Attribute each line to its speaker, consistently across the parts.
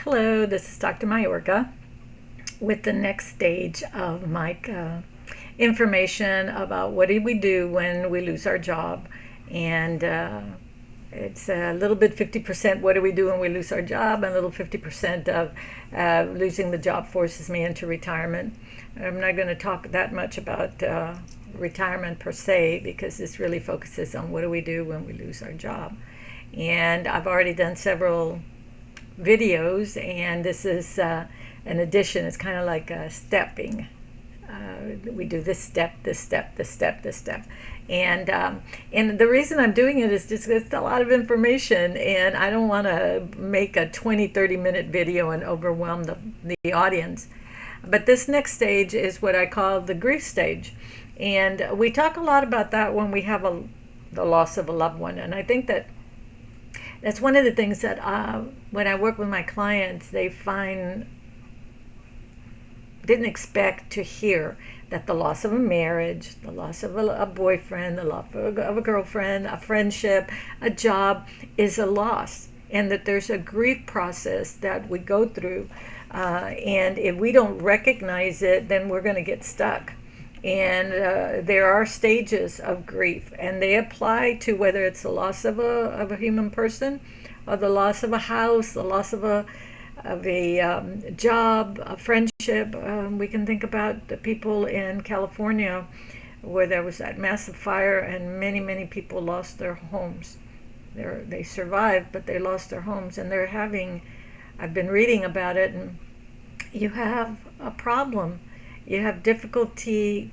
Speaker 1: Hello, this is Dr. Mayorga with the next stage of my information about what do we do when we lose our job. And it's a little bit 50% what do we do when we lose our job, and a little 50% of losing the job forces me into retirement. I'm not going to talk that much about retirement per se, because this really focuses on what do we do when we lose our job. And I've already done several videos, and this is an addition. It's kind of like stepping. We do this step, this step, this step, this step, and the reason I'm doing it is just it's a lot of information, and I don't want to make a 20-30 minute video and overwhelm the audience. But this next stage is what I call the grief stage, and we talk a lot about that when we have the loss of a loved one. And I think that's one of the things that when I work with my clients, they didn't expect to hear, that the loss of a marriage, the loss of a boyfriend, the loss of a girlfriend, a friendship, a job is a loss, and that there's a grief process that we go through. And if we don't recognize it, then we're going to get stuck. And there are stages of grief, and they apply to whether it's the loss of a human person, or the loss of a house, the loss of a job, a friendship. We can think about the people in California where there was that massive fire, and many people lost their homes. They survived, but they lost their homes, and I've been reading about it, and you have a problem. You have difficulty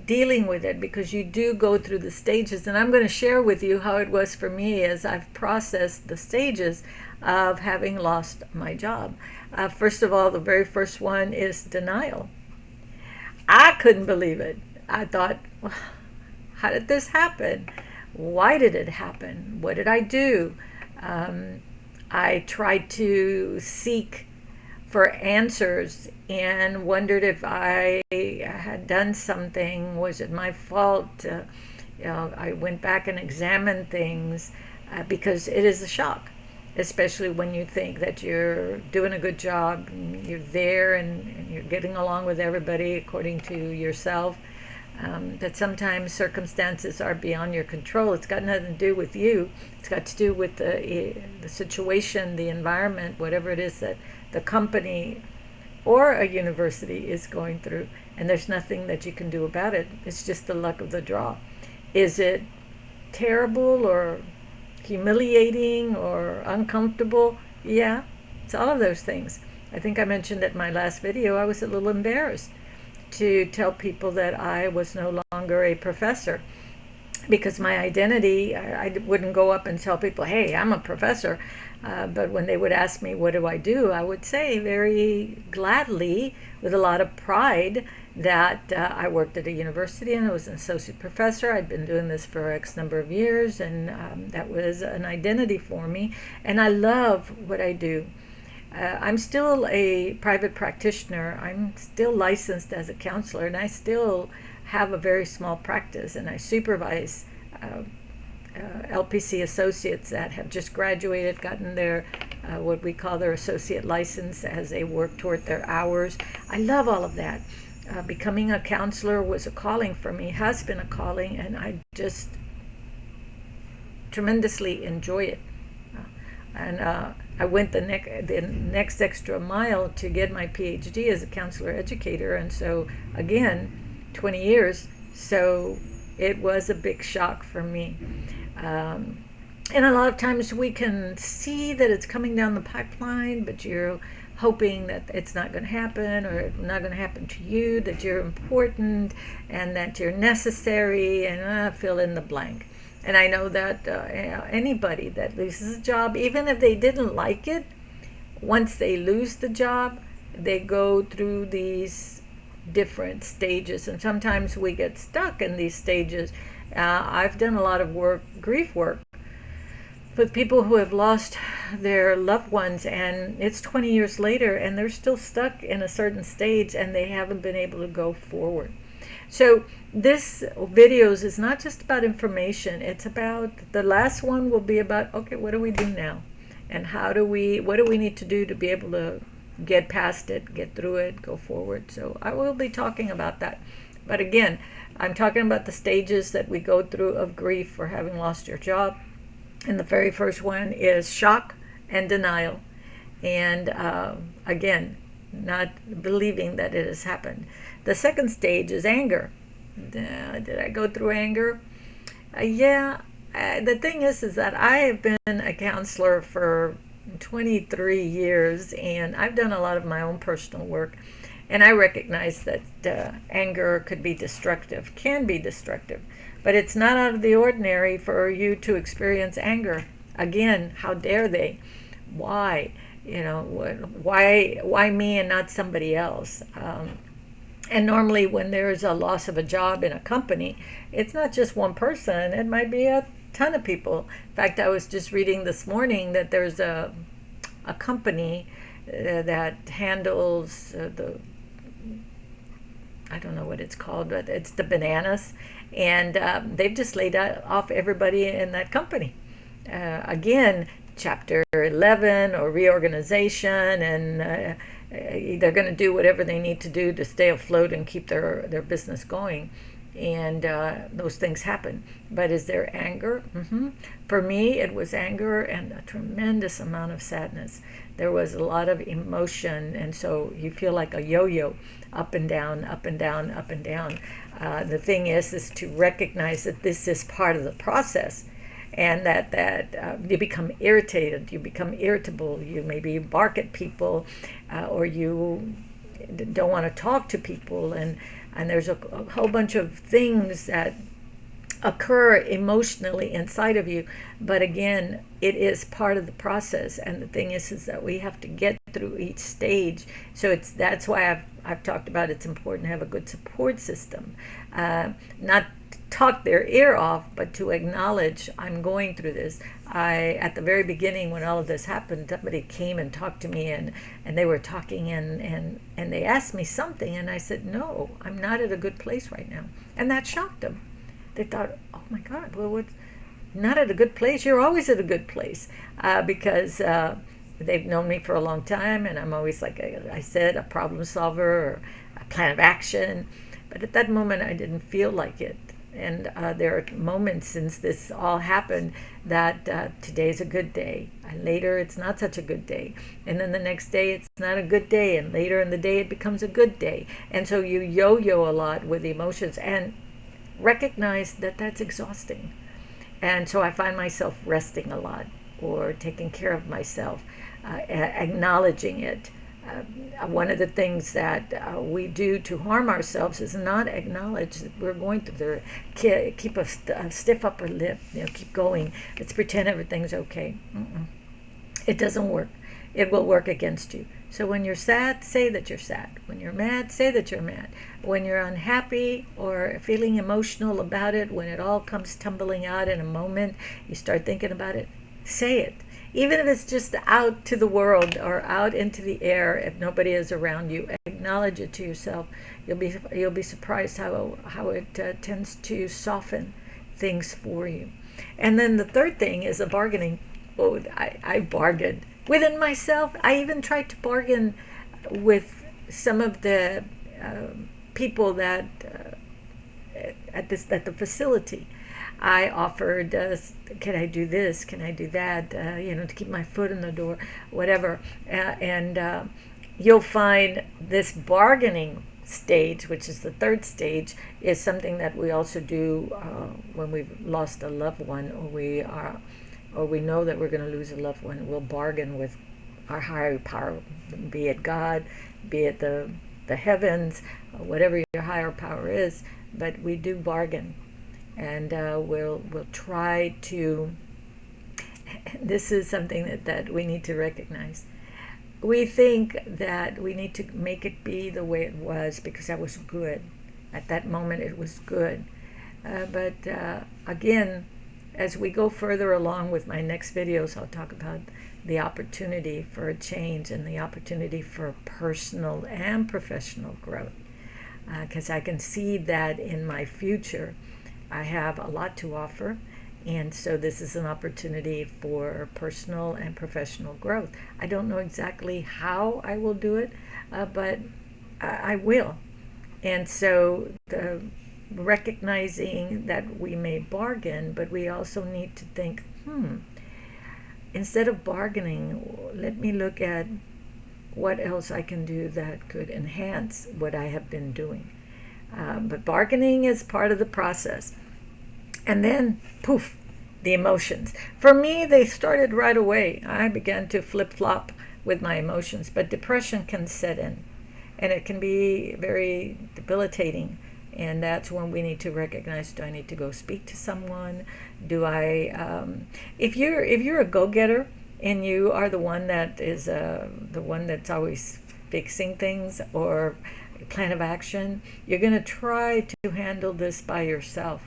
Speaker 1: dealing with it because you do go through the stages. And I'm going to share with you how it was for me as I've processed the stages of having lost my job. First of all, the very first one is denial. I couldn't believe it. I thought, well, how did this happen? Why did it happen? What did I do? I tried to seek for answers and wondered if I had done something. Was it my fault? I went back and examined things because it is a shock, especially when you think that you're doing a good job, and you're there, and you're getting along with everybody according to yourself. That sometimes circumstances are beyond your control. It's got nothing to do with you. It's got to do with the situation, the environment, whatever it is that the company or a university is going through, and there's nothing that you can do about it. It's just the luck of the draw. Is it terrible or humiliating or uncomfortable? Yeah, it's all of those things. I think I mentioned at my last video I was a little embarrassed to tell people that I was no longer a professor, because my identity, I wouldn't go up and tell people, hey, I'm a professor. But when they would ask me, what do, I would say very gladly, with a lot of pride, that I worked at a university and I was an associate professor. I'd been doing this for X number of years, and that was an identity for me. And I love what I do. I'm still a private practitioner. I'm still licensed as a counselor, and I still have a very small practice, and I supervise LPC associates that have just graduated, gotten their what we call their associate license, as they work toward their hours. I love all of that. Becoming a counselor was a calling for me, has been a calling, and I just tremendously enjoy it. And I went the next extra mile to get my PhD as a counselor educator, and so again, 20 years. So it was a big shock for me. And a lot of times we can see that it's coming down the pipeline, but you're hoping that it's not going to happen, or not going to happen to you, that you're important and that you're necessary, and fill in the blank. And I know that anybody that loses a job, even if they didn't like it, once they lose the job, they go through these different stages. And sometimes we get stuck in these stages. I've done a lot of grief work, with people who have lost their loved ones, and it's 20 years later, and they're still stuck in a certain stage, and they haven't been able to go forward. So this videos is not just about information. It's about, the last one will be about, okay, what do we do now? and what do we need to do to be able to get past it, get through it, go forward. So I will be talking about that. But again, I'm talking about the stages that we go through of grief for having lost your job. And the very first one is shock and denial. And again, not believing that it has happened. The second stage is anger. Did I go through anger? Yeah. The thing is that I have been a counselor for 23 years, and I've done a lot of my own personal work. And I recognize that anger could be destructive, can be destructive, but it's not out of the ordinary for you to experience anger. Again, how dare they? Why? You know, why me and not somebody else? And normally, when there's a loss of a job in a company, it's not just one person. It might be a ton of people. In fact, I was just reading this morning that there's a company that handles the, I don't know what it's called, but it's the bananas, and they've just laid off everybody in that company. Again, Chapter 11 or reorganization, and they're going to do whatever they need to do to stay afloat and keep their business going. And those things happen. But is there anger? For me, it was anger and a tremendous amount of sadness. There was a lot of emotion, and so you feel like a yo-yo, up and down, up and down, up and down. The thing is to recognize that this is part of the process, and that you become irritated, you become irritable, you maybe bark at people, or you don't want to talk to people, and there's a whole bunch of things that occur emotionally inside of you. But again, it is part of the process, and the thing is that we have to get through each stage. So that's why I've talked about it's important to have a good support system, not talk their ear off, but to acknowledge I'm going through this. At the very beginning, when all of this happened, somebody came and talked to me, and they were talking, and they asked me something, and I said, no, I'm not at a good place right now. And that shocked them. They thought, oh my God, well, what's not at a good place? You're always at a good place, because they've known me for a long time, and I'm always, like I said, a problem solver or a plan of action. But at that moment, I didn't feel like it. And there are moments since this all happened that today's a good day, and later it's not such a good day, and then the next day it's not a good day, and later in the day it becomes a good day. And so you yo-yo a lot with emotions, and recognize that that's exhausting. And so I find myself resting a lot, or taking care of myself, acknowledging it. One of the things that we do to harm ourselves is not acknowledge that we're going through the, keep a stiff upper lip, keep going. Let's pretend everything's okay. It doesn't work. It will work against you. So when you're sad, say that you're sad. When you're mad, say that you're mad. When you're unhappy or feeling emotional about it, when it all comes tumbling out in a moment, you start thinking about it, say it. Even if it's just out to the world or out into the air, if nobody is around you, acknowledge it to yourself. You'll be surprised how it tends to soften things for you. And then the third thing is a bargaining. Oh, I bargained within myself. I even tried to bargain with some of the people that at the facility. I offered, can I do this? Can I do that? To keep my foot in the door, whatever. And you'll find this bargaining stage, which is the third stage, is something that we also do when we've lost a loved one, or we know that we're going to lose a loved one. We'll bargain with our higher power, be it God, be it the heavens, whatever your higher power is. But we do bargain. And we'll try to, this is something that we need to recognize. We think that we need to make it be the way it was because that was good. At that moment it was good. But again, as we go further along with my next videos, I'll talk about the opportunity for a change and the opportunity for personal and professional growth. Because I can see that in my future I have a lot to offer, And so this is an opportunity for personal and professional growth. I don't know exactly how I will do it, but I will. And so the recognizing that we may bargain, but we also need to think, instead of bargaining, let me look at what else I can do that could enhance what I have been doing. But bargaining is part of the process. And then, poof, the emotions. For me, they started right away. I began to flip flop with my emotions, but depression can set in, and it can be very debilitating. And that's when we need to recognize: do I need to go speak to someone? Do I? If you're a go-getter and you are the one that is the one that's always fixing things or plan of action, you're going to try to handle this by yourself.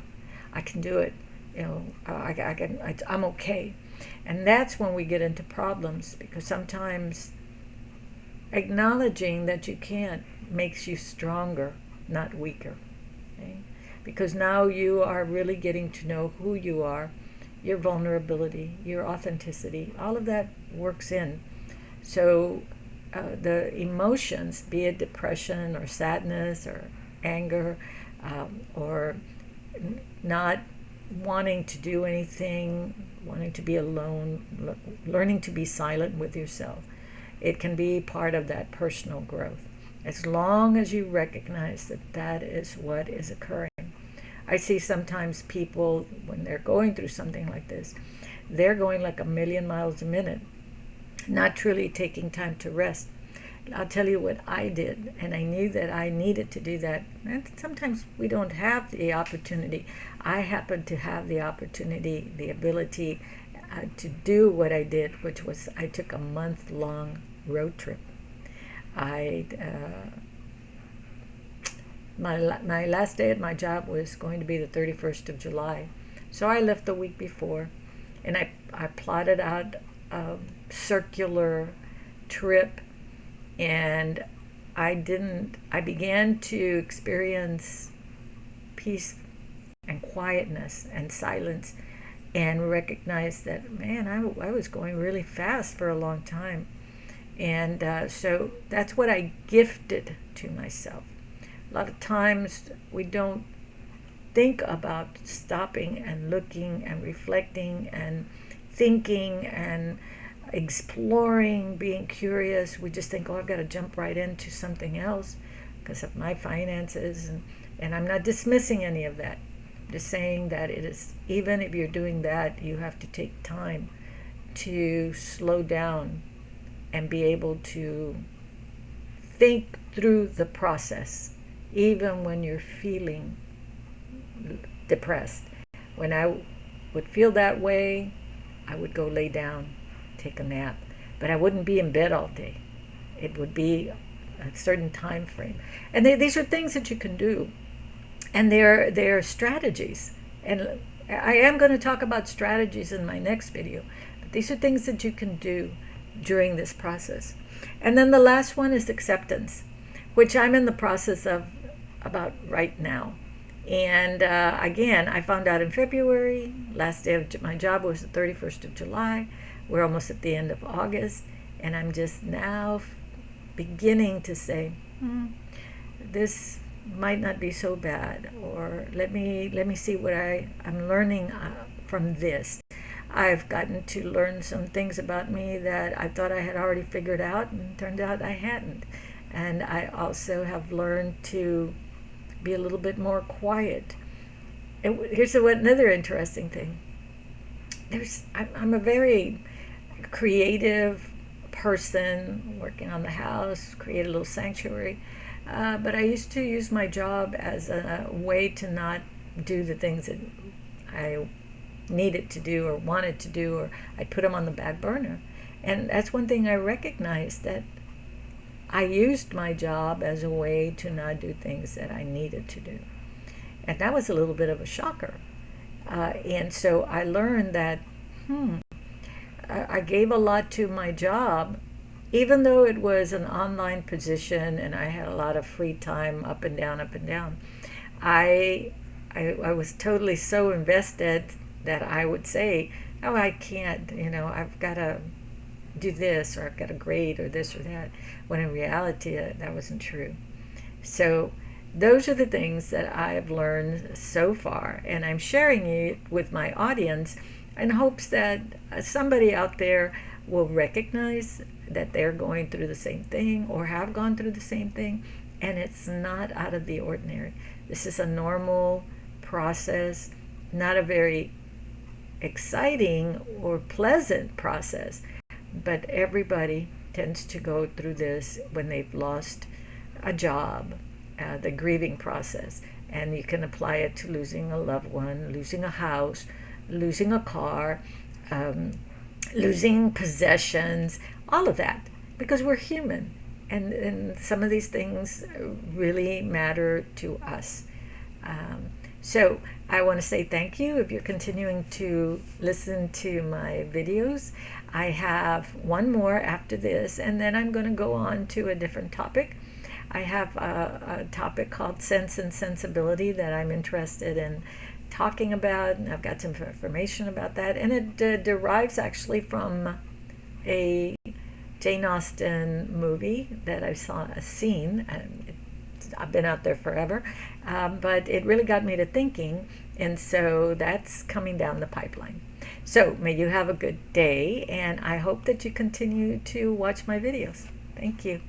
Speaker 1: I can do it. I'm okay. And that's when we get into problems, because sometimes acknowledging that you can't makes you stronger, not weaker. Okay? Because now you are really getting to know who you are, your vulnerability, your authenticity, all of that works in. So the emotions, be it depression or sadness or anger, or not wanting to do anything, wanting to be alone, learning to be silent with yourself, it can be part of that personal growth, as long as you recognize that that is what is occurring. I see sometimes people, when they're going through something like this, they're going like a million miles a minute, not truly taking time to rest. I'll tell you what I did, and I knew that I needed to do that. And sometimes we don't have the opportunity. I happened to have the opportunity, the ability to do what I did, which was I took a month-long road trip. My last day at my job was going to be the 31st of July. So I left the week before, and I plotted out a circular trip, and I began to experience peace and quietness and silence, and recognize that, man, I was going really fast for a long time. And so that's what I gifted to myself. A lot of times we don't think about stopping and looking and reflecting and thinking and exploring, being curious. We just think, oh, I've got to jump right into something else because of my finances. And I'm not dismissing any of that. I'm just saying that it is, even if you're doing that, you have to take time to slow down and be able to think through the process, even when you're feeling depressed. When I would feel that way, I would go lay down, take a nap, but I wouldn't be in bed all day. It would be a certain time frame. And these are things that you can do, and they're strategies. And I am going to talk about strategies in my next video, but these are things that you can do during this process. And then the last one is acceptance, which I'm in the process of about right now. And again, I found out in February. Last day of my job was the 31st of July. We're almost at the end of August, and I'm just now beginning to say, this might not be so bad, or let me see what I'm learning from this. I've gotten to learn some things about me that I thought I had already figured out, and turned out I hadn't. And I also have learned to be a little bit more quiet. And here's another interesting thing. I'm a very creative person, working on the house, create a little sanctuary. But I used to use my job as a way to not do the things that I needed to do or wanted to do, or I put them on the back burner. And that's one thing I recognized, that I used my job as a way to not do things that I needed to do. And that was a little bit of a shocker. And so I learned that I gave a lot to my job, even though it was an online position and I had a lot of free time, up and down, up and down. I was totally so invested that I would say, oh, I can't, I've got to do this, or I've got a grade, or this or that, when in reality, that wasn't true. So those are the things that I've learned so far, and I'm sharing it with my audience in hopes that somebody out there will recognize that they're going through the same thing or have gone through the same thing, and it's not out of the ordinary. This is a normal process, not a very exciting or pleasant process, but everybody tends to go through this when they've lost a job, the grieving process. And you can apply it to losing a loved one, losing a house, losing a car, um, losing possessions, all of that, because we're human. And some of these things really matter to us. Um, so I want to say thank you if you're continuing to listen to my videos. I have one more after this, and then I'm going to go on to a different topic. I have a topic called Sense and Sensibility that I'm interested in talking about, and I've got some information about that, and it derives actually from a Jane Austen movie that I've seen. I've been out there forever, but it really got me to thinking, and so that's coming down the pipeline. So may you have a good day, and I hope that you continue to watch my videos. Thank you.